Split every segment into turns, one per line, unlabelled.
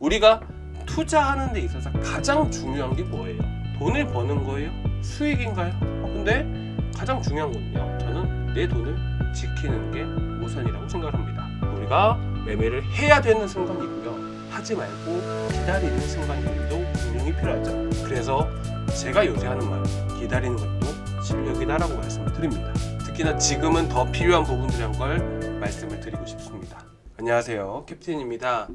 우리가 투자하는 데 있어서 가장 중요한 게 뭐예요? 돈을 버는 거예요? 수익인가요? 근데 가장 중요한 건요, 저는 내 돈을 지키는 게 우선이라고 생각합니다. 우리가 매매를 해야 되는 순간이고요, 하지 말고 기다리는 순간들도 분명히 필요하죠. 그래서 제가 요새 하는 말, 기다리는 것도 실력이다라고 말씀을 드립니다. 특히나 지금은 더 필요한 부분들이란 걸 말씀을 드리고 싶습니다. 안녕하세요, 캡틴입니다.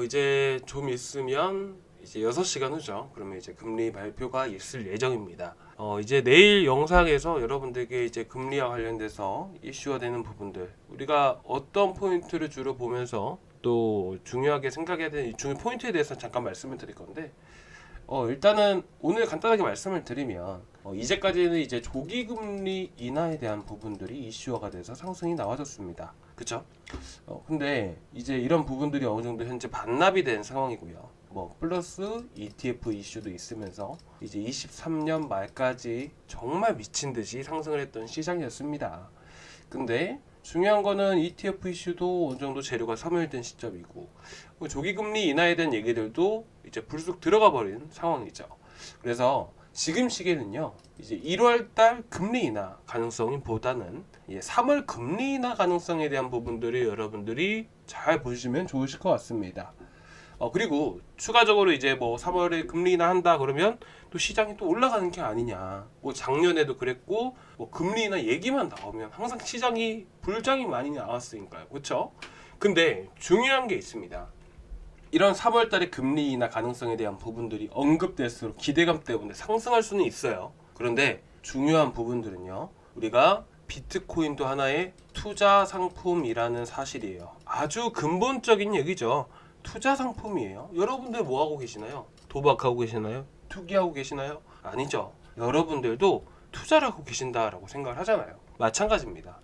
이제 좀 있으면 이제 6시간 후죠. 그러면 이제 금리 발표가 있을 예정입니다. 이제 내일 영상에서 여러분들께 이제 금리와 관련돼서 이슈화 되는 부분들, 우리가 어떤 포인트를 주로 보면서 또 중요하게 생각해야 되는 이 중요 포인트에 대해서 잠깐 말씀을 드릴 건데, 일단은 오늘 간단하게 말씀을 드리면, 이제까지는 이제 조기금리 인하에 대한 부분들이 이슈화가 돼서 상승이 나와줬습니다. 그쵸? 근데 이제 이런 부분들이 어느 정도 현재 반납이 된 상황이고요. 플러스 ETF 이슈도 있으면서 이제 23년 말까지 정말 미친 듯이 상승을 했던 시장이었습니다. 근데 중요한 거는 ETF 이슈도 어느 정도 재료가 소멸된 시점이고, 조기금리 인하에 대한 얘기들도 이제 불쑥 들어가 버린 상황이죠. 그래서 지금 시기는요, 이제 1월달 금리 인하 가능성이 보다는 3월 금리 인하 가능성에 대한 부분들을 여러분들이 잘 보시면 좋으실 것 같습니다. 그리고 추가적으로 이제 3월에 금리 인하 한다 그러면 또 시장이 또 올라가는 게 아니냐. 작년에도 그랬고, 금리 인하 얘기만 나오면 항상 시장이 불장이 많이 나왔으니까요. 그렇죠? 근데 중요한 게 있습니다. 이런 3월 달에 금리 인하 가능성에 대한 부분들이 언급될수록 기대감 때문에 상승할 수는 있어요. 그런데 중요한 부분들은요, 우리가 비트코인도 하나의 투자 상품이라는 사실이에요. 아주 근본적인 얘기죠. 투자 상품이에요. 여러분들 뭐 하고 계시나요? 도박하고 계시나요? 투기하고 계시나요? 아니죠. 여러분들도 투자를 하고 계신다라고 생각을 하잖아요. 마찬가지입니다.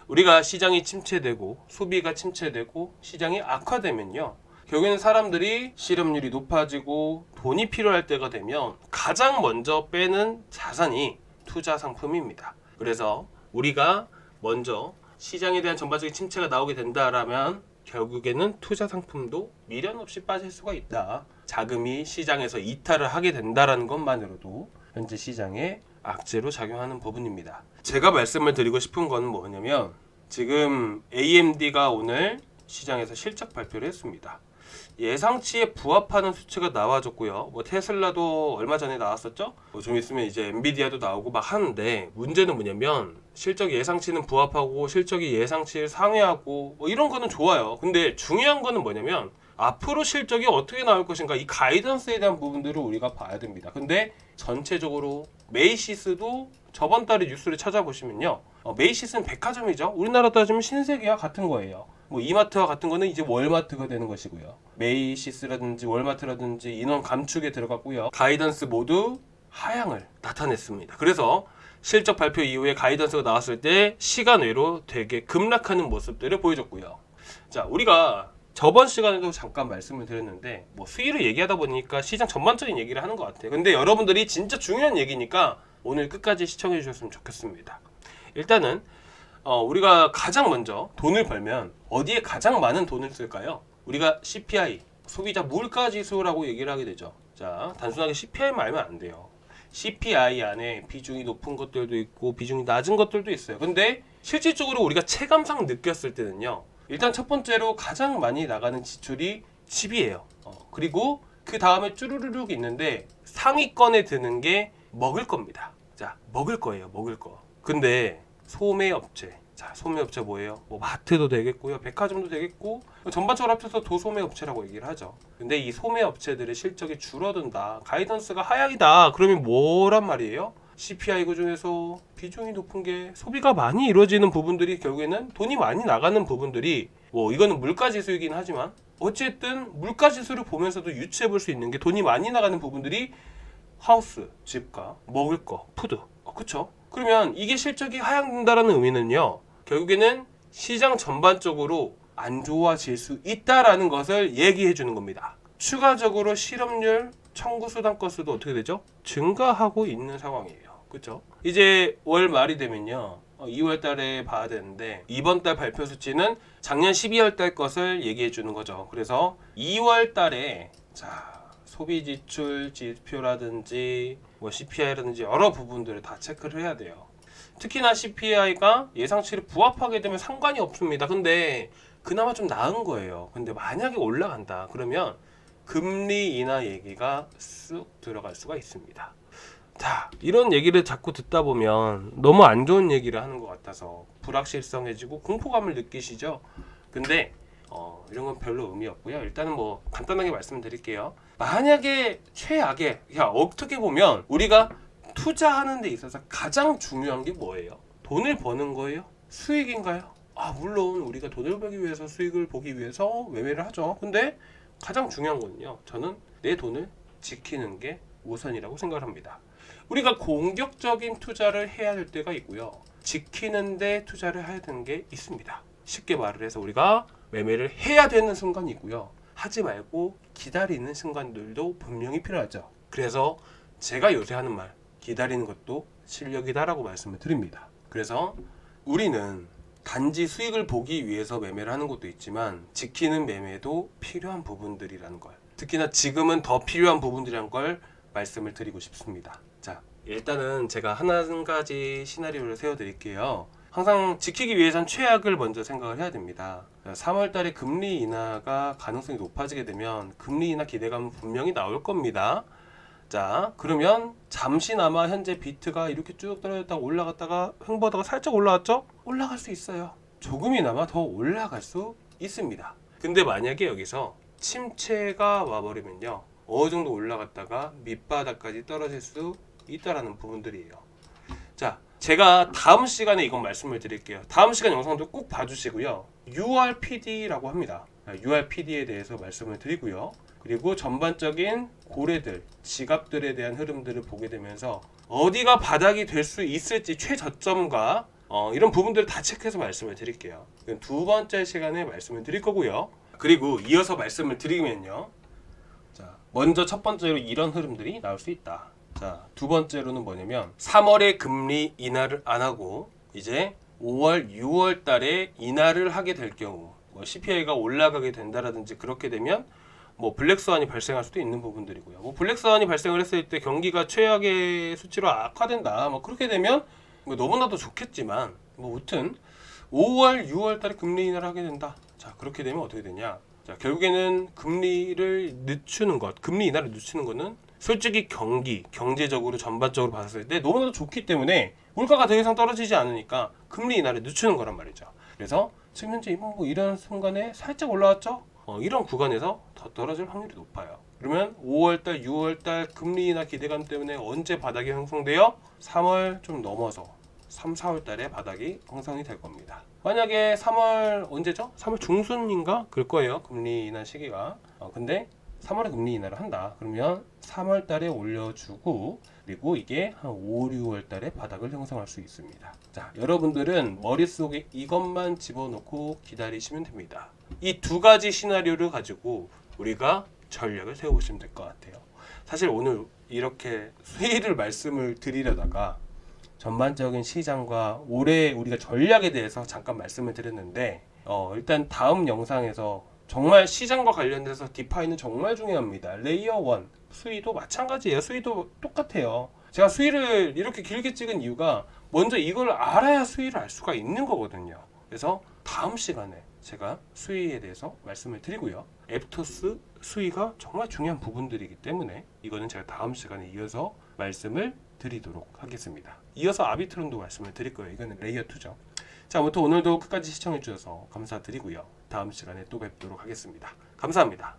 우리가 시장이 침체되고 소비가 침체되고 시장이 악화되면요, 결국에는 사람들이 실업률이 높아지고 돈이 필요할 때가 되면 가장 먼저 빼는 자산이 투자 상품입니다. 그래서 우리가 먼저 시장에 대한 전반적인 침체가 나오게 된다라면 결국에는 투자 상품도 미련 없이 빠질 수가 있다. 자금이 시장에서 이탈을 하게 된다라는 것만으로도 현재 시장에 악재로 작용하는 부분입니다. 제가 말씀을 드리고 싶은 건 뭐냐면, 지금 AMD가 오늘 시장에서 실적 발표를 했습니다. 예상치에 부합하는 수치가 나와줬고요. 테슬라도 얼마 전에 나왔었죠. 좀 있으면 이제 엔비디아도 나오고 막 하는데, 문제는 뭐냐면 실적 예상치는 부합하고 실적이 예상치를 상회하고 이런 거는 좋아요. 근데 중요한 거는 뭐냐면 앞으로 실적이 어떻게 나올 것인가, 이 가이던스에 대한 부분들을 우리가 봐야 됩니다. 근데 전체적으로 메이시스도 저번 달에 뉴스를 찾아보시면요, 메이시스는 백화점이죠. 우리나라 따지면 신세계와 같은 거예요. 이마트와 같은 거는 이제 월마트가 되는 것이고요. 메이시스라든지 월마트라든지 인원 감축에 들어갔고요. 가이던스 모두 하향을 나타냈습니다. 그래서 실적 발표 이후에 가이던스가 나왔을 때 시간 외로 되게 급락하는 모습들을 보여줬고요. 자, 우리가 저번 시간에도 잠깐 말씀을 드렸는데, 수위를 얘기하다 보니까 시장 전반적인 얘기를 하는 것 같아요. 근데 여러분들이 진짜 중요한 얘기니까 오늘 끝까지 시청해 주셨으면 좋겠습니다. 일단은 우리가 가장 먼저 돈을 벌면 어디에 가장 많은 돈을 쓸까요? 우리가 CPI, 소비자 물가지수라고 얘기를 하게 되죠. 자, 단순하게 CPI만 알면 안 돼요. CPI 안에 비중이 높은 것들도 있고 비중이 낮은 것들도 있어요. 근데 실질적으로 우리가 체감상 느꼈을 때는요, 일단 첫 번째로 가장 많이 나가는 지출이 집이에요. 그리고 그 다음에 쭈루루룩 있는데 상위권에 드는 게 먹을 겁니다. 자, 먹을 거예요. 먹을 거. 근데 소매업체. 자, 소매업체 뭐예요? 마트도 되겠고요, 백화점도 되겠고, 전반적으로 합쳐서 도소매업체라고 얘기를 하죠. 근데 이 소매업체들의 실적이 줄어든다, 가이던스가 하향이다, 그러면 뭐란 말이에요? CPI 중에서 비중이 높은 게 소비가 많이 이루어지는 부분들이, 결국에는 돈이 많이 나가는 부분들이, 이거는 물가지수이긴 하지만 어쨌든 물가지수를 보면서도 유추해 볼 수 있는 게, 돈이 많이 나가는 부분들이 하우스, 집값, 먹을 거, 푸드. 그쵸? 그러면 이게 실적이 하향된다라는 의미는요, 결국에는 시장 전반적으로 안 좋아질 수 있다라는 것을 얘기해 주는 겁니다. 추가적으로 실업률, 청구수당 건수도 어떻게 되죠? 증가하고 있는 상황이에요. 그렇죠? 이제 월 말이 되면요, 2월 달에 봐야 되는데 이번 달 발표 수치는 작년 12월 달 것을 얘기해 주는 거죠. 그래서 2월 달에 자, 소비 지출 지표라든지 뭐 CPI라든지 여러 부분들을 다 체크를 해야 돼요. 특히나 CPI가 예상치를 부합하게 되면 상관이 없습니다. 근데 그나마 좀 나은 거예요. 근데 만약에 올라간다 그러면 금리 인하 얘기가 쑥 들어갈 수가 있습니다. 자, 이런 얘기를 자꾸 듣다 보면 너무 안 좋은 얘기를 하는 것 같아서 불확실성해지고 공포감을 느끼시죠? 근데 이런 건 별로 의미 없고요. 일단은 뭐 간단하게 말씀드릴게요. 만약에 최악의, 어떻게 보면 우리가 투자하는 데 있어서 가장 중요한 게 뭐예요? 돈을 버는 거예요? 수익인가요? 물론 우리가 돈을 벌기 위해서 수익을 보기 위해서 매매를 하죠. 근데 가장 중요한 거는요. 저는 내 돈을 지키는 게 우선이라고 생각을 합니다. 우리가 공격적인 투자를 해야 될 때가 있고요. 지키는 데 투자를 해야 되는 게 있습니다. 쉽게 말을 해서 우리가 매매를 해야 되는 순간이 있고요. 하지 말고 기다리는 순간들도 분명히 필요하죠. 그래서 제가 요새 하는 말, 기다리는 것도 실력이다라고 말씀을 드립니다. 그래서 우리는 단지 수익을 보기 위해서 매매를 하는 것도 있지만 지키는 매매도 필요한 부분들이라는 걸, 특히나 지금은 더 필요한 부분들이라는 걸 말씀을 드리고 싶습니다. 자, 일단은 제가 한 가지 시나리오를 세워드릴게요. 항상 지키기 위해선 최악을 먼저 생각을 해야 됩니다. 3월 달에 금리 인하가 가능성이 높아지게 되면 금리 인하 기대감은 분명히 나올 겁니다. 자, 그러면 잠시나마 현재 비트가 이렇게 쭉 떨어졌다가 올라갔다가 횡보하다가 살짝 올라왔죠? 올라갈 수 있어요. 조금이나마 더 올라갈 수 있습니다. 근데 만약에 여기서 침체가 와버리면요, 어느 정도 올라갔다가 밑바닥까지 떨어질 수 있다라는 부분들이에요. 자, 제가 다음 시간에 이건 말씀을 드릴게요. 다음 시간 영상도 꼭 봐주시고요. URPD라고 합니다. URPD에 대해서 말씀을 드리고요. 그리고 전반적인 고래들, 지갑들에 대한 흐름들을 보게 되면서 어디가 바닥이 될 수 있을지 최저점과 이런 부분들을 다 체크해서 말씀을 드릴게요. 두 번째 시간에 말씀을 드릴 거고요. 그리고 이어서 말씀을 드리면요. 자, 먼저 첫 번째로 이런 흐름들이 나올 수 있다. 자, 두 번째로는 뭐냐면 3월에 금리 인하를 안 하고 이제 5월, 6월 달에 인하를 하게 될 경우 뭐 CPI가 올라가게 된다라든지 그렇게 되면 뭐 블랙스완이 발생할 수도 있는 부분들이고요. 뭐 블랙스완이 발생을 했을 때 경기가 최악의 수치로 악화된다. 뭐 그렇게 되면 뭐 너무나도 좋겠지만 뭐 아무튼 5월, 6월 달에 금리 인하를 하게 된다. 자, 그렇게 되면 어떻게 되냐? 자, 결국에는 금리를 늦추는 것, 금리 인하를 늦추는 거는 솔직히 경제적으로 전반적으로 봤을 때 너무나도 좋기 때문에 물가가 더 이상 떨어지지 않으니까 금리 인하를 늦추는 거란 말이죠. 그래서 지금 현재 뭐 이런 순간에 살짝 올라왔죠? 이런 구간에서 더 떨어질 확률이 높아요. 그러면 5월달, 6월달 금리 인하 기대감 때문에 언제 바닥이 형성돼요? 3월 좀 넘어서 3, 4월달에 바닥이 형성이 될 겁니다. 만약에 3월 언제죠? 3월 중순인가? 그럴 거예요. 금리 인하 시기가. 근데 3월에 금리 인하를 한다. 그러면 3월 달에 올려주고 그리고 이게 한 5, 6월 달에 바닥을 형성할 수 있습니다. 자, 여러분들은 머릿속에 이것만 집어넣고 기다리시면 됩니다. 이 두 가지 시나리오를 가지고 우리가 전략을 세워보시면 될 것 같아요. 사실 오늘 이렇게 수혜를 말씀을 드리려다가 전반적인 시장과 올해 우리가 전략에 대해서 잠깐 말씀을 드렸는데 일단 다음 영상에서 정말 시장과 관련돼서 디파이는 정말 중요합니다. 레이어 1 수위도 마찬가지예요. 수위도 똑같아요. 제가 수위를 이렇게 길게 찍은 이유가 먼저 이걸 알아야 수위를 알 수가 있는 거거든요. 그래서 다음 시간에 제가 수위에 대해서 말씀을 드리고요. 앱토스 수위가 정말 중요한 부분들이기 때문에 이거는 제가 다음 시간에 이어서 말씀을 드리도록 하겠습니다. 이어서 아비트론도 말씀을 드릴 거예요. 이거는 레이어 2죠. 자, 아무튼 오늘도 끝까지 시청해 주셔서 감사드리고요. 다음 시간에 또 뵙도록 하겠습니다. 감사합니다.